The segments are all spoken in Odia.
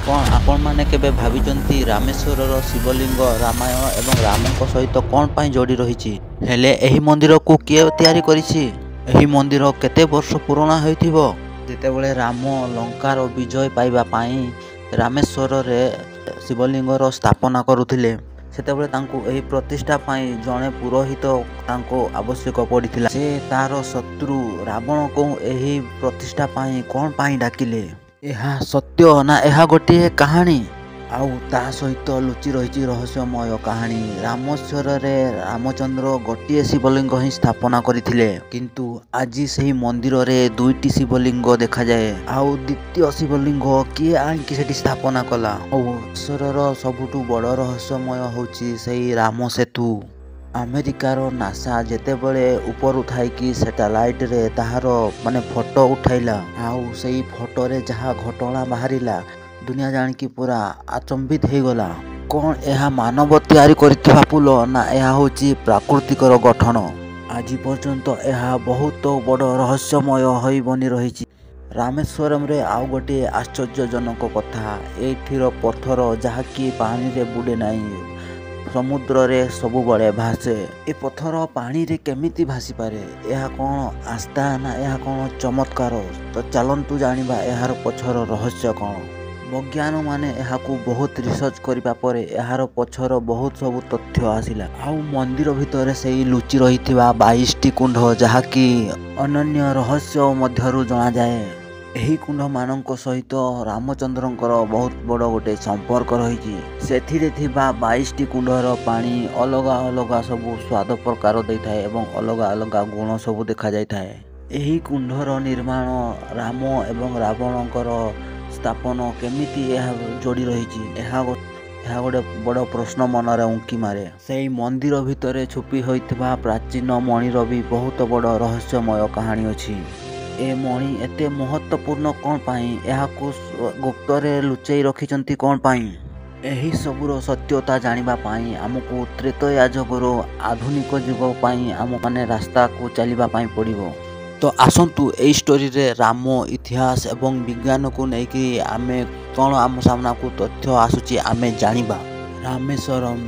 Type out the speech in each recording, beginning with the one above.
କ'ଣ ଆପଣମାନେ କେବେ ଭାବିଛନ୍ତି ରାମେଶ୍ୱରର ଶିବଲିଙ୍ଗ ରାମାୟଣ ଏବଂ ରାମଙ୍କ ସହିତ କ'ଣ ପାଇଁ ଯୋଡ଼ି ରହିଛି? ହେଲେ ଏହି ମନ୍ଦିରକୁ କିଏ ତିଆରି କରିଛି? ଏହି ମନ୍ଦିର କେତେ ବର୍ଷ ପୁରୁଣା ହୋଇଥିବ? ଯେତେବେଳେ ରାମ ଲଙ୍କାର ବିଜୟ ପାଇବା ପାଇଁ ରାମେଶ୍ୱରରେ ଶିବଲିଙ୍ଗର ସ୍ଥାପନା କରୁଥିଲେ, ସେତେବେଳେ ତାଙ୍କୁ ଏହି ପ୍ରତିଷ୍ଠା ପାଇଁ ଜଣେ ପୁରୋହିତ ତାଙ୍କୁ ଆବଶ୍ୟକ ପଡ଼ିଥିଲା। ସେ ତାର ଶତ୍ରୁ ରାବଣକୁ ଏହି ପ୍ରତିଷ୍ଠା ପାଇଁ କ'ଣ ପାଇଁ ଡାକିଲେ? ଏହା ସତ୍ୟ ନା ଏହା ଗୋଟିଏ କାହାଣୀ? ଆଉ ତା ସହିତ ଲୁଚି ରହିଛି ରହସ୍ୟମୟ କାହାଣୀ। ରାମେଶ୍ୱରରେ ରାମଚନ୍ଦ୍ର ଗୋଟିଏ ଶିବଲିଙ୍ଗ ହିଁ ସ୍ଥାପନା କରିଥିଲେ, କିନ୍ତୁ ଆଜି ସେହି ମନ୍ଦିରରେ ଦୁଇଟି ଶିବଲିଙ୍ଗ ଦେଖାଯାଏ। ଆଉ ଦ୍ୱିତୀୟ ଶିବଲିଙ୍ଗ କିଏ ଆଣିକି ସେଠି ସ୍ଥାପନା କଲା? ଆଉ ଈଶ୍ୱରର ସବୁଠୁ ବଡ଼ ରହସ୍ୟମୟ ହେଉଛି ସେହି ରାମ ସେତୁ। ଆମେରିକାର ନାସା ଯେତେବେଳେ ଉପରୁ ଥାଇକି ସ୍ୟାଟେଲାଇଟରେ ତାହାର ଫଟୋ ଉଠାଇଲା, ଆଉ ସେଇ ଫଟୋରେ ଯାହା ଘଟଣା ବାହାରିଲା, ଦୁନିଆ ଜାଣିକି ପୁରା ଆଚମ୍ବିତ ହେଇଗଲା। କ'ଣ ଏହା ମାନବ ତିଆରି କରିଥିବା ପୁଲ, ନା ଏହା ହେଉଛି ପ୍ରାକୃତିକର ଗଠନ? ଆଜି ପର୍ଯ୍ୟନ୍ତ ଏହା ବହୁତ ବଡ଼ ରହସ୍ୟମୟ ହୋଇ ବନି ରହିଛି। ରାମେଶ୍ୱରମରେ ଆଉ ଗୋଟିଏ ଆଶ୍ଚର୍ଯ୍ୟଜନକ କଥା, ଏଇଠିର ପଥର ଯାହାକି ପାଣିରେ ବୁଡ଼େ ନାହିଁ, ସମୁଦ୍ରରେ ସବୁବେଳେ ଭାସେ। ଏ ପଥର ପାଣିରେ କେମିତି ଭାସିପାରେ? ଏହା କ'ଣ ଆସ୍ଥା ନା ଏହା କ'ଣ ଚମତ୍କାର? ତ ଚାଲନ୍ତୁ ଜାଣିବା ଏହାର ପଛର ରହସ୍ୟ କ'ଣ। ବୈଜ୍ଞାନିକମାନେ ଏହାକୁ ବହୁତ ରିସର୍ଚ୍ଚ କରିବା ପରେ ଏହାର ପଛର ବହୁତ ସବୁ ତଥ୍ୟ ଆସିଲା। ଆଉ ମନ୍ଦିର ଭିତରେ ସେଇ ଲୁଚି ରହିଥିବା 22ଟି କୁଣ୍ଡ, ଯାହାକି ଅନନ୍ୟ ରହସ୍ୟ ମଧ୍ୟରୁ ଜଣାଯାଏ। ଏହି କୁଣ୍ଡମାନଙ୍କ ସହିତ ରାମଚନ୍ଦ୍ରଙ୍କର ବହୁତ ବଡ଼ ଗୋଟେ ସମ୍ପର୍କ ରହିଛି। ସେଥିରେ ଥିବା 22ଟି କୁଣ୍ଡର ପାଣି ଅଲଗା ଅଲଗା ସବୁ ସ୍ୱାଦ ପ୍ରକାର ଦେଇଥାଏ ଏବଂ ଅଲଗା ଅଲଗା ଗୁଣ ସବୁ ଦେଖାଯାଇଥାଏ। ଏହି କୁଣ୍ଡର ନିର୍ମାଣ, ରାମ ଏବଂ ରାବଣଙ୍କର ସ୍ଥାପନ କେମିତି ଏହା ଯୋଡ଼ି ରହିଛି, ଏହା ଗୋଟେ ବଡ଼ ପ୍ରଶ୍ନ ମନରେ ଉଙ୍କି ମାରେ। ସେହି ମନ୍ଦିର ଭିତରେ ଛୁପି ହୋଇଥିବା ପ୍ରାଚୀନ ମଣିର ବି ବହୁତ ବଡ଼ ରହସ୍ୟମୟ କାହାଣୀ ଅଛି। ଏ ମଣି ଏତେ ମହତ୍ତ୍ୱପୂର୍ଣ୍ଣ କ'ଣ ପାଇଁ? ଏହାକୁ ଗୁପ୍ତରେ ଲୁଚେଇ ରଖିଛନ୍ତି କ'ଣ ପାଇଁ? ଏହି ସବୁର ସତ୍ୟତା ଜାଣିବା ପାଇଁ ଆମକୁ ତ୍ରେତୟା ଯୁଗରୁ ଆଧୁନିକ ଯୁଗ ପାଇଁ ଆମମାନେ ରାସ୍ତାକୁ ଚାଲିବା ପାଇଁ ପଡ଼ିବ। ତ ଆସନ୍ତୁ ଏହି ଷ୍ଟୋରିରେ ରାମ, ଇତିହାସ ଏବଂ ବିଜ୍ଞାନକୁ ନେଇକି ଆମେ କ'ଣ ଆମ ସାମ୍ନାକୁ ତଥ୍ୟ ଆସୁଛି ଆମେ ଜାଣିବା। ରାମେଶ୍ୱରମ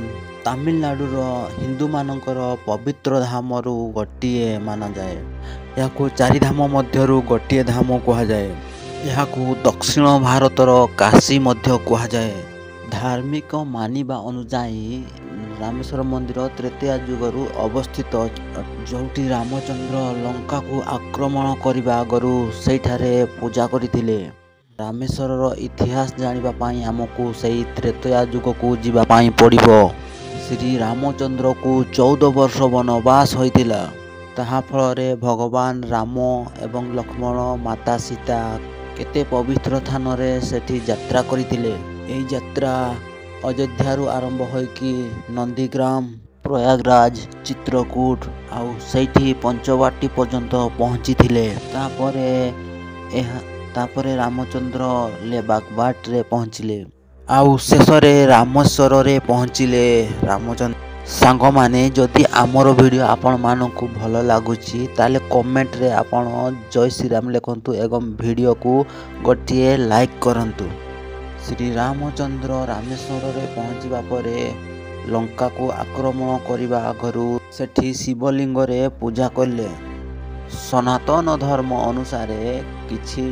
ତାମିଲନାଡୁର ହିନ୍ଦୁମାନଙ୍କର ପବିତ୍ର ଧାମରୁ ଗୋଟିଏ ମାନାଯାଏ। ଏହାକୁ 4 ଧାମ ମଧ୍ୟରୁ ଗୋଟିଏ ଧାମ କୁହାଯାଏ। ଏହାକୁ ଦକ୍ଷିଣ ଭାରତର କାଶୀ ମଧ୍ୟ କୁହାଯାଏ। ଧାର୍ମିକ ମାନିବା ଅନୁଯାୟୀ ରାମେଶ୍ୱର ମନ୍ଦିର ତ୍ରେତୟା ଯୁଗରୁ ଅବସ୍ଥିତ, ଯେଉଁଠି ରାମଚନ୍ଦ୍ର ଲଙ୍କାକୁ ଆକ୍ରମଣ କରିବା ଆଗରୁ ସେଇଠାରେ ପୂଜା କରିଥିଲେ। ରାମେଶ୍ୱରର ଇତିହାସ ଜାଣିବା ପାଇଁ ଆମକୁ ସେହି ତ୍ରେତୟା ଯୁଗକୁ ଯିବା ପାଇଁ ପଡ଼ିବ। ଶ୍ରୀରାମଚନ୍ଦ୍ରକୁ 14 ବର୍ଷ ବନବାସ ହୋଇଥିଲା। ତାହା ଫଳରେ ଭଗବାନ ରାମ ଏବଂ ଲକ୍ଷ୍ମଣ, ମାତା ସୀତା କେତେ ପବିତ୍ର ସ୍ଥାନରେ ସେଠି ଯାତ୍ରା କରିଥିଲେ। ଏହି ଯାତ୍ରା ଅଯୋଧ୍ୟାରୁ ଆରମ୍ଭ ହୋଇକି ନନ୍ଦୀଗ୍ରାମ, ପ୍ରୟାଗରାଜ, ଚିତ୍ରକୂଟ ଆଉ ସେଇଠି ପଞ୍ଚବାଟୀ ପର୍ଯ୍ୟନ୍ତ ପହଞ୍ଚିଥିଲେ। ତାପରେ ରାମଚନ୍ଦ୍ର ଲେବାଗବାଟରେ ପହଞ୍ଚିଲେ ଆଉ ଶେଷରେ ରାମେଶ୍ୱରରେ ପହଞ୍ଚିଲେ। ରାମଚନ୍ଦ୍ର ସାଙ୍ଗମାନେ, ଯଦି ଆମର ଭିଡ଼ିଓ ଆପଣମାନଙ୍କୁ ଭଲ ଲାଗୁଛି ତାହେଲେ କମେଣ୍ଟରେ ଆପଣ ଜୟ ଶ୍ରୀରାମ ଲେଖନ୍ତୁ ଏବଂ ଭିଡ଼ିଓକୁ ଗୋଟିଏ ଲାଇକ୍ କରନ୍ତୁ। ଶ୍ରୀରାମଚନ୍ଦ୍ର ରାମେଶ୍ୱରରେ ପହଞ୍ଚିବା ପରେ ଲଙ୍କାକୁ ଆକ୍ରମଣ କରିବା ଆଗରୁ ସେଠି ଶିବଲିଙ୍ଗରେ ପୂଜା କଲେ। ସନାତନ ଧର୍ମ ଅନୁସାରେ କିଛି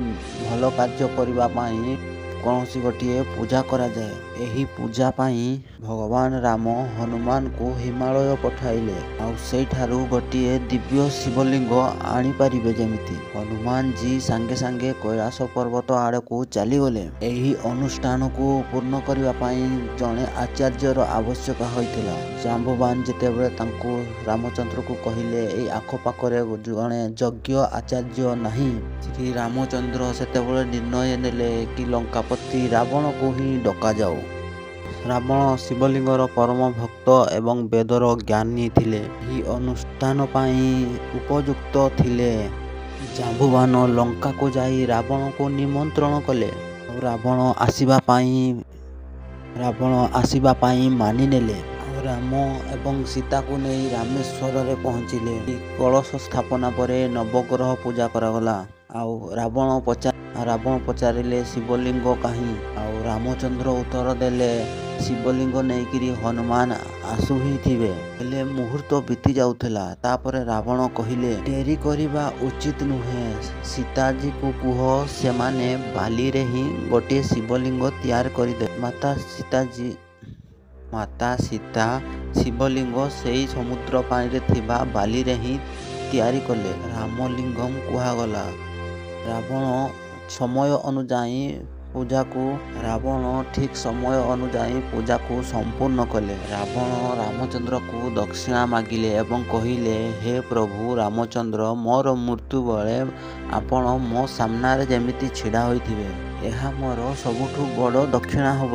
ଭଲ କାର୍ଯ୍ୟ କରିବା ପାଇଁ କୌଣସି ଗୋଟିଏ ପୂଜା କରାଯାଏ। ଏହି ପୂଜା ପାଇଁ ଭଗବାନ ରାମ ହନୁମାନଙ୍କୁ ହିମାଳୟ ପଠାଇଲେ ଆଉ ସେଇଠାରୁ ଗୋଟିଏ ଦିବ୍ୟ ଶିବଲିଙ୍ଗ ଆଣିପାରିବେ ଯେମିତି। ହନୁମାନଜୀ ସାଙ୍ଗେ ସାଙ୍ଗେ କୈଳାସ ପର୍ବତ ଆଡ଼କୁ ଚାଲିଗଲେ। ଏହି ଅନୁଷ୍ଠାନକୁ ପୂର୍ଣ୍ଣ କରିବା ପାଇଁ ଜଣେ ଆଚାର୍ଯ୍ୟର ଆବଶ୍ୟକ ହୋଇଥିଲା। ଜାମ୍ବବାନ ଯେତେବେଳେ ତାଙ୍କୁ ରାମଚନ୍ଦ୍ରକୁ କହିଲେ ଏହି ଆଖପାଖରେ ଜଣେ ଯୋଗ୍ୟ ଆଚାର୍ଯ୍ୟ ନାହିଁ, ଶ୍ରୀରାମଚନ୍ଦ୍ର ସେତେବେଳେ ନିର୍ଣ୍ଣୟ ନେଲେ କି ଲଙ୍କାପତି ରାବଣକୁ ହିଁ ଡକାଯାଉ। ରାବଣ ଶିବଲିଙ୍ଗର ପରମ ଭକ୍ତ ଏବଂ ବେଦର ଜ୍ଞାନୀ ଥିଲେ। ଏହି ଅନୁଷ୍ଠାନ ପାଇଁ ଉପଯୁକ୍ତ ଥିଲେ। ଜାମ୍ବୁବାନ ଲଙ୍କାକୁ ଯାଇ ରାବଣକୁ ନିମନ୍ତ୍ରଣ କଲେ ଆଉ ରାବଣ ଆସିବା ପାଇଁ ମାନିନେଲେ। ଆଉ ରାମ ଏବଂ ସୀତାକୁ ନେଇ ରାମେଶ୍ୱରରେ ପହଞ୍ଚିଲେ। କଳସ ସ୍ଥାପନା ପରେ ନବଗ୍ରହ ପୂଜା କରାଗଲା। ଆଉ ରାବଣ ରାବଣ ପଚାରିଲେ ଶିବଲିଙ୍ଗ କାହିଁ? ଆଉ ରାମଚନ୍ଦ୍ର ଉତ୍ତର ଦେଲେ ଶିବଲିଙ୍ଗ ନେଇକିରି ହନୁମାନ ଆସୁ ହିଁ ଥିବେ। ହେଲେ ମୁହୂର୍ତ୍ତ ବିତି ଯାଉଥିଲା। ତାପରେ ରାବଣ କହିଲେ ଡେରି କରିବା ଉଚିତ ନୁହେଁ। ସୀତାଜୀକୁ କୁହ ସେମାନେ ବାଲିରେ ହିଁ ଗୋଟିଏ ଶିବଲିଙ୍ଗ ତିଆରି କରିଦେବେ। ମାତା ସୀତା ଶିବଲିଙ୍ଗ ସେଇ ସମୁଦ୍ର ପାଣିରେ ଥିବା ବାଲିରେ ହିଁ ତିଆରି କଲେ। ରାମଲିଙ୍ଗମ କୁହାଗଲା। ରାବଣ ଠିକ୍ ସମୟ ଅନୁଯାୟୀ ପୂଜାକୁ ସମ୍ପୂର୍ଣ୍ଣ କଲେ। ରାବଣ ରାମଚନ୍ଦ୍ରକୁ ଦକ୍ଷିଣା ମାଗିଲେ ଏବଂ କହିଲେ ହେ ପ୍ରଭୁ ରାମଚନ୍ଦ୍ର, ମୋର ମୃତ୍ୟୁ ବେଳେ ଆପଣ ମୋ ସାମ୍ନାରେ ଯେମିତି ଛିଡ଼ା ହୋଇଥିବେ, ଏହା ମୋର ସବୁଠୁ ବଡ଼ ଦକ୍ଷିଣା ହେବ।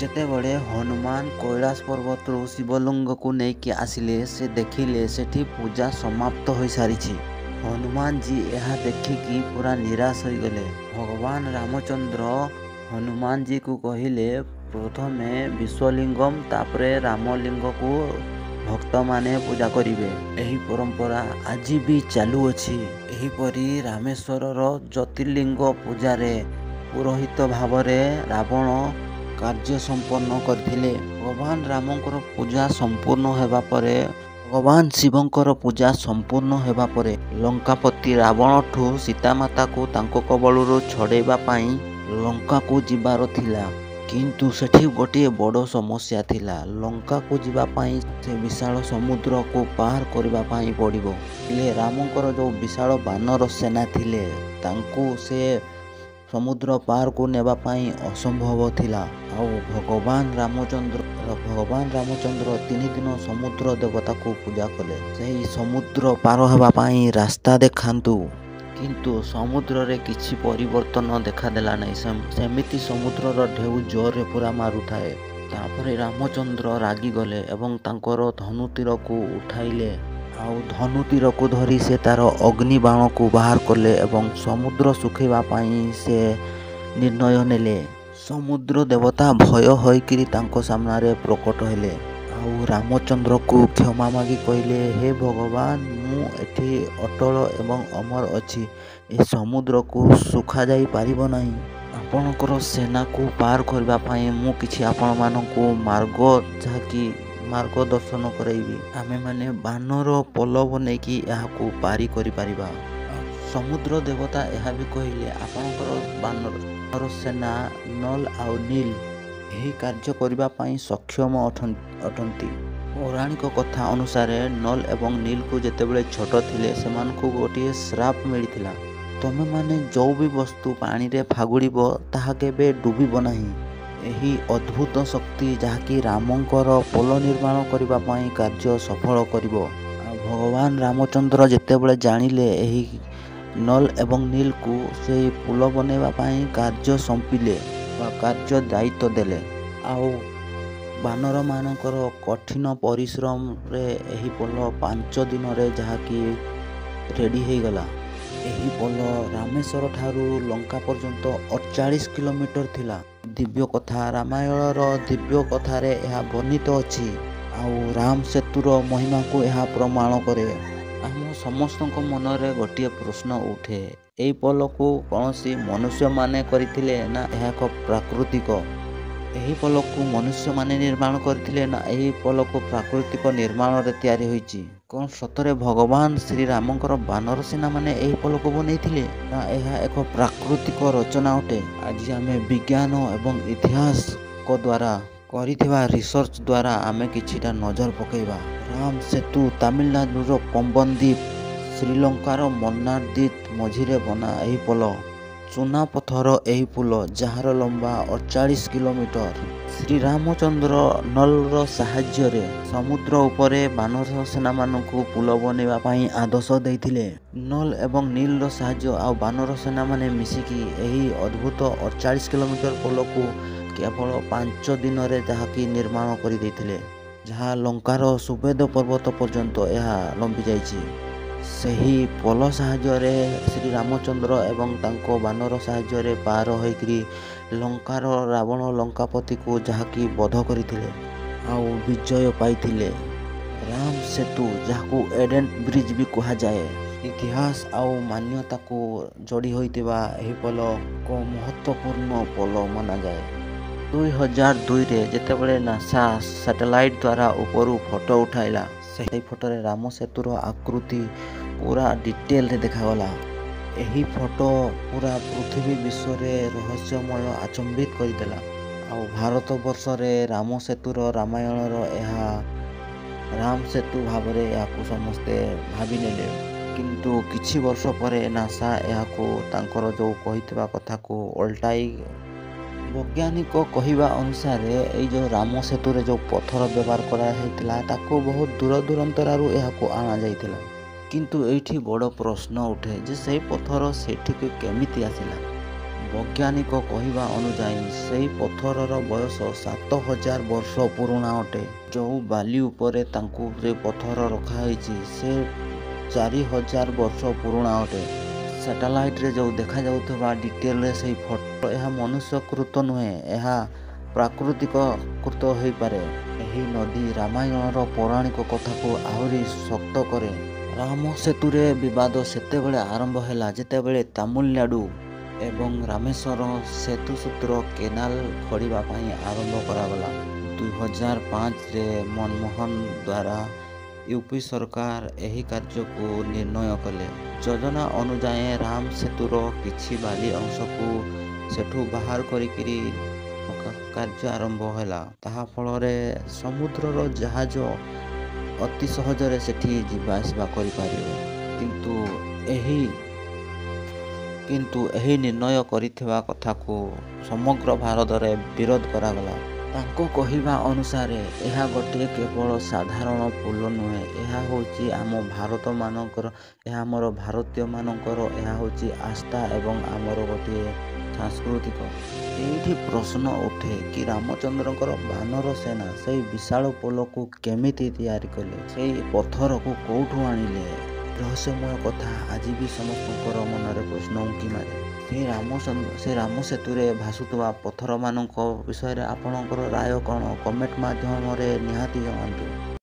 ଯେତେବେଳେ ହନୁମାନ କୈଳାସ ପର୍ବତରୁ ଶିବଲିଙ୍ଗକୁ ନେଇକି ଆସିଲେ, ସେ ଦେଖିଲେ ସେଠି ପୂଜା ସମାପ୍ତ ହୋଇସାରିଛି। ହନୁମାନଜୀ ଏହା ଦେଖିକି ପୁରା ନିରାଶ ହୋଇଗଲେ। ଭଗବାନ ରାମଚନ୍ଦ୍ର ହନୁମାନଜୀକୁ କହିଲେ ପ୍ରଥମେ ବିଶ୍ୱଲିଙ୍ଗମ ତାପରେ ରାମଲିଙ୍ଗକୁ ଭକ୍ତମାନେ ପୂଜା କରିବେ। ଏହି ପରମ୍ପରା ଆଜି ବି ଚାଲୁଅଛି। ଏହିପରି ରାମେଶ୍ୱରର ଜ୍ୟୋତିର୍ଲିଙ୍ଗ ପୂଜାରେ ପୁରୋହିତ ଭାବରେ ରାବଣ କାର୍ଯ୍ୟ ସମ୍ପନ୍ନ କରିଥିଲେ। ଭଗବାନ ରାମଙ୍କର ପୂଜା ସମ୍ପୂର୍ଣ୍ଣ ହେବା ପରେ ଭଗବାନ ଶିବଙ୍କର ପୂଜା ସମ୍ପୂର୍ଣ୍ଣ ହେବା ପରେ ଲଙ୍କାପତି ରାବଣଠୁ ସୀତାମାତାକୁ ତାଙ୍କ କବଳରୁ ଛଡ଼େଇବା ପାଇଁ ଲଙ୍କାକୁ ଯିବାର ଥିଲା। କିନ୍ତୁ ସେଠି ଗୋଟିଏ ବଡ଼ ସମସ୍ୟା ଥିଲା। ଲଙ୍କାକୁ ଯିବା ପାଇଁ ସେ ବିଶାଳ ସମୁଦ୍ରକୁ ପାର କରିବା ପାଇଁ ପଡ଼ିବ। ହେଲେ ରାମଙ୍କର ଯେଉଁ ବିଶାଳ ବାନର ସେନା ଥିଲେ, ତାଙ୍କୁ ସେ ସମୁଦ୍ର ପାରକୁ ନେବା ପାଇଁ ଅସମ୍ଭବ ଥିଲା। ଆଉ ଭଗବାନ ରାମଚନ୍ଦ୍ର 3 ଦିନ ସମୁଦ୍ର ଦେବତାକୁ ପୂଜା କଲେ। ସେହି ସମୁଦ୍ର ପାର ହେବା ପାଇଁ ରାସ୍ତା ଦେଖାନ୍ତୁ। କିନ୍ତୁ ସମୁଦ୍ରରେ କିଛି ପରିବର୍ତ୍ତନ ଦେଖାଦେଲା ନାହିଁ। ସେମିତି ସମୁଦ୍ରର ଢେଉ ଜୋରରେ ପୁରା ମାରୁଥାଏ। ତାପରେ ରାମଚନ୍ଦ୍ର ରାଗିଗଲେ ଏବଂ ତାଙ୍କର ଧନୁତୀରକୁ ଉଠାଇଲେ। ଆଉ ଧନୁତୀରକୁ ଧରି ସେ ତାର ଅଗ୍ନି ବାଣକୁ ବାହାର କଲେ ଏବଂ ସମୁଦ୍ର ଶୁଖାଇବା ପାଇଁ ସେ ନିର୍ଣ୍ଣୟ ନେଲେ। ସମୁଦ୍ର ଦେବତା ଭୟ ହୋଇକରି ତାଙ୍କ ସାମ୍ନାରେ ପ୍ରକଟ ହେଲେ। ଆଉ ରାମଚନ୍ଦ୍ରକୁ କ୍ଷମା ମାଗି କହିଲେ ହେ ଭଗବାନ, ମୁଁ ଏଠି ଅଟଳ ଏବଂ ଅମର ଅଛି। ଏ ସମୁଦ୍ରକୁ ଶୁଖାଯାଇ ପାରିବ ନାହିଁ। ଆପଣଙ୍କର ସେନାକୁ ପାର କରିବା ପାଇଁ ମୁଁ କିଛି ଆପଣମାନଙ୍କୁ ମାର୍ଗ ଦର୍ଶନ କରାଇବି। ଆମେମାନେ ବାନର ପୋଲବ ନେଇକି ଏହାକୁ ପାରି କରିପାରିବା। ସମୁଦ୍ର ଦେବତା ଏହା ବି କହିଲେ ଆପଣଙ୍କର ବାନର ସେନା ନଲ ଆଉ ନୀଲ ଏହି କାର୍ଯ୍ୟ କରିବା ପାଇଁ ସକ୍ଷମ ଅଟନ୍ତି। ପୌରାଣିକ କଥା ଅନୁସାରେ ନଲ ଏବଂ ନୀଲକୁ ଯେତେବେଳେ ଛୋଟ ଥିଲେ ସେମାନଙ୍କୁ ଗୋଟିଏ ଶ୍ରାପ ମିଳିଥିଲା। ତମେମାନେ ଯେଉଁ ବି ବସ୍ତୁ ପାଣିରେ ଫାଗୁଡ଼ିବ ତାହା କେବେ ଡୁବିବ ନାହିଁ। ଏହି ଅଦ୍ଭୁତ ଶକ୍ତି ଯାହାକି ରାମଙ୍କର ପୋଲ ନିର୍ମାଣ କରିବା ପାଇଁ କାର୍ଯ୍ୟ ସଫଳ କରିବ। ଆଉ ଭଗବାନ ରାମଚନ୍ଦ୍ର ଯେତେବେଳେ ଜାଣିଲେ ଏହି ନଲ ଏବଂ ନୀଲକୁ ସେହି ପୋଲ ବନେଇବା ପାଇଁ କାର୍ଯ୍ୟ ସौंपिଲେ ବା କାର୍ଯ୍ୟ ଦାୟିତ୍ୱ ଦେଲେ। ଆଉ ବାନରମାନଙ୍କର କଠିନ ପରିଶ୍ରମରେ ଏହି ପୋଲ 5 ଦିନରେ ଯାହାକି ରେଡ଼ି ହୋଇଗଲା। ଏହି ପୋଲ ରାମେଶ୍ୱର ଠାରୁ ଲଙ୍କା ପର୍ଯ୍ୟନ୍ତ 48 କିଲୋମିଟର ଥିଲା। ଦିବ୍ୟ କଥା, ରାମାୟଣର ଦିବ୍ୟ କଥାରେ ଏହା ବର୍ଣ୍ଣିତ ଅଛି। ଆଉ ରାମ ସେତୁର ମହିମାକୁ ଏହା ପ୍ରମାଣ କରେ। ଆମ ସମସ୍ତଙ୍କ ମନରେ ଗୋଟିଏ ପ୍ରଶ୍ନ ଉଠେ, ଏହି ପୋଲକୁ କୌଣସି ମନୁଷ୍ୟମାନେ କରିଥିଲେ ନା ଏହା ଏକ ପ୍ରାକୃତିକ? ଏହି ପୋଲକୁ ମନୁଷ୍ୟମାନେ ନିର୍ମାଣ କରିଥିଲେ ନା ଏହି ପୋଲକୁ ପ୍ରାକୃତିକ ନିର୍ମାଣରେ ତିଆରି ହୋଇଛି? କ'ଣ ସତରେ ଭଗବାନ ଶ୍ରୀରାମଙ୍କର ବାନର ସେନାମାନେ ଏହି ପୋଲକୁ ବନେଇଥିଲେ ନା ଏହା ଏକ ପ୍ରାକୃତିକ ରଚନା ଅଟେ? ଆଜି ଆମେ ବିଜ୍ଞାନ ଏବଂ ଇତିହାସଙ୍କ ଦ୍ୱାରା କରିଥିବା ରିସର୍ଚ୍ଚ ଦ୍ୱାରା ଆମେ କିଛିଟା ନଜର ପକାଇବା। ରାମ ସେତୁ ତାମିଲନାଡୁର ପମ୍ବନ ଦ୍ୱୀପ, ଶ୍ରୀଲଙ୍କାର ମନ୍ନାର ଦ୍ୱୀପ ମଝିରେ ବନା ଏହି ପୋଲ। ଚୁନା ପଥର ଏହି ପୋଲ ଯାହାର ଲମ୍ବା 48 କିଲୋମିଟର। ଶ୍ରୀରାମଚନ୍ଦ୍ର ନଲର ସାହାଯ୍ୟରେ ସମୁଦ୍ର ଉପରେ ବାନର ସେନାମାନଙ୍କୁ ପୋଲ ବନେଇବା ପାଇଁ ଆଦେଶ ଦେଇଥିଲେ। ନଲ ଏବଂ ନୀଲର ସାହାଯ୍ୟ ଆଉ ବାନର ସେନାମାନେ ମିଶିକି ଏହି ଅଦ୍ଭୁତ 48 କିଲୋମିଟର ପୋଲକୁ କେବଳ 5 ଦିନରେ ଯାହାକି ନିର୍ମାଣ କରିଦେଇଥିଲେ, ଯାହା ଲଙ୍କାର ସୁବେଦ ପର୍ବତ ପର୍ଯ୍ୟନ୍ତ ଏହା ଲମ୍ବି ଯାଇଛି। ସେହି ପୋଲ ସାହାଯ୍ୟରେ ଶ୍ରୀରାମଚନ୍ଦ୍ର ଏବଂ ତାଙ୍କ ବାନର ସାହାଯ୍ୟରେ ପାର ହୋଇକରି ଲଙ୍କାର ରାବଣ ଲଙ୍କାପତିକୁ ଯାହାକି ବଧ କରିଥିଲେ ଆଉ ବିଜୟ ପାଇଥିଲେ। ରାମ ସେତୁ ଯାହାକୁ ଏଡେନ୍ ବ୍ରିଜ ବି କୁହାଯାଏ, ଇତିହାସ ଆଉ ମାନ୍ୟତାକୁ ଯୋଡ଼ି ହୋଇଥିବା ଏହି ପୋଲ ଏକ ମହତ୍ତ୍ୱପୂର୍ଣ୍ଣ ପୋଲ ମନାଯାଏ। 2002ରେ ଯେତେବେଳେ ନାସା ସାଟେଲାଇଟ୍ ଦ୍ୱାରା ଉପରୁ ଫଟୋ ଉଠାଇଲା, ସେହି ଫଟୋରେ ରାମ ସେତୁର ଆକୃତି ପୁରା ଡିଟେଲରେ ଦେଖାଗଲା। ଏହି ଫଟୋ ପୁରା ପୃଥିବୀ ବିଶ୍ୱରେ ରହସ୍ୟମୟ ଆଚମ୍ବିତ କରିଦେଲା। ଆଉ ଭାରତ ବର୍ଷରେ ରାମ ସେତୁର ରାମାୟଣର ଏହା ରାମ ସେତୁ ଭାବରେ ଏହାକୁ ସମସ୍ତେ ଭାବିନେଲେ। କିନ୍ତୁ କିଛି ବର୍ଷ ପରେ ନାସା ଏହାକୁ ତାଙ୍କର ଯେଉଁ କହିଥିବା କଥାକୁ ଓଲଟାଇ ବୈଜ୍ଞାନିକ କହିବା ଅନୁସାରେ ଏଇ ଯେଉଁ ରାମ ସେତୁରେ ଯେଉଁ ପଥର ବ୍ୟବହାର କରାଯାଇଥିଲା ତାକୁ ବହୁତ ଦୂରାନ୍ତରରୁ ଏହାକୁ ଅଣାଯାଇଥିଲା। କିନ୍ତୁ ଏଇଠି ବଡ଼ ପ୍ରଶ୍ନ ଉଠେ ଯେ ସେହି ପଥର ସେଠିକୁ କେମିତି ଆସିଲା। ବୈଜ୍ଞାନିକ କହିବା ଅନୁଯାୟୀ ସେହି ପଥରର ବୟସ 7000 ବର୍ଷ ପୁରୁଣା ଅଟେ। ଯେଉଁ ବାଲି ଉପରେ ତାଙ୍କୁ ସେ ପଥର ରଖାଯାଇଛି ସେ 4000 ବର୍ଷ ପୁରୁଣା ଅଟେ। ସାଟେଲାଇଟ୍ରେ ଯେଉଁ ଦେଖାଯାଉଥିବା ଡିଟେଲରେ ସେହି ଫଟୋ ଏହା ମନୁଷ୍ୟକୃତ ନୁହେଁ, ଏହା ପ୍ରାକୃତିକ କୃତ ହୋଇପାରେ। ଏହି ନଦୀ ରାମାୟଣର ପୌରାଣିକ କଥାକୁ ଆହୁରି ଶକ୍ତ କରେ। ରାମ ସେତୁରେ ବିବାଦ ସେତେବେଳେ ଆରମ୍ଭ ହେଲା ଯେତେବେଳେ ତାମିଲନାଡୁ ଏବଂ ରାମେଶ୍ୱର ସେତୁ ସୂତ୍ର କେନାଲ ଖୋଳିବା ପାଇଁ ଆରମ୍ଭ କରାଗଲା। 2005ରେ ମନମୋହନ ଦ୍ୱାରା ୟୁପି ସରକାର ଏହି କାର୍ଯ୍ୟକୁ ନିର୍ଣ୍ଣୟ କଲେ। ଯୋଜନା ଅନୁଯାୟୀ ରାମ ସେତୁର କିଛି ବାଲି ଅଂଶକୁ ସେଠୁ ବାହାର କରିକିରି କାର୍ଯ୍ୟ ଆରମ୍ଭ ହେଲା। ତାହା ଫଳରେ ସମୁଦ୍ରର ଜାହାଜ ଅତି ସହଜରେ ସେଠି ଯିବା ଆସିବା କରିପାରିବ। କିନ୍ତୁ ଏହି ନିର୍ଣ୍ଣୟ କରିଥିବା କଥାକୁ ସମଗ୍ର ଭାରତରେ ବିରୋଧ କରାଗଲା। ତାଙ୍କ କହିବା ଅନୁସାରେ ଏହା ଗୋଟିଏ କେବଳ ସାଧାରଣ ପୋଲ ନୁହେଁ, ଏହା ହେଉଛି ଆମ ଆମର ଭାରତୀୟମାନଙ୍କର ଏହା ହେଉଛି ଆସ୍ଥା ଏବଂ ଆମର ଗୋଟିଏ ସାଂସ୍କୃତିକ। ଏଇଠି ପ୍ରଶ୍ନ ଉଠେ କି ରାମଚନ୍ଦ୍ରଙ୍କର ବାନର ସେନା ସେହି ବିଶାଳ ପୋଲକୁ କେମିତି ତିଆରି କଲେ, ସେହି ପଥରକୁ କେଉଁଠୁ ଆଣିଲେ? ରହସ୍ୟମୟ କଥା ଆଜି ବି ସମସ୍ତଙ୍କର ମନରେ ପ୍ରଶ୍ନ ଉଙ୍କି ମାରେ। ସେ ରାମ ସେତୁରେ ଭାସୁଥିବା ପଥରମାନଙ୍କ ବିଷୟରେ ଆପଣଙ୍କର ରାୟ କ'ଣ? କମେଣ୍ଟ ମାଧ୍ୟମରେ ନିହାତି ଜଣାନ୍ତୁ।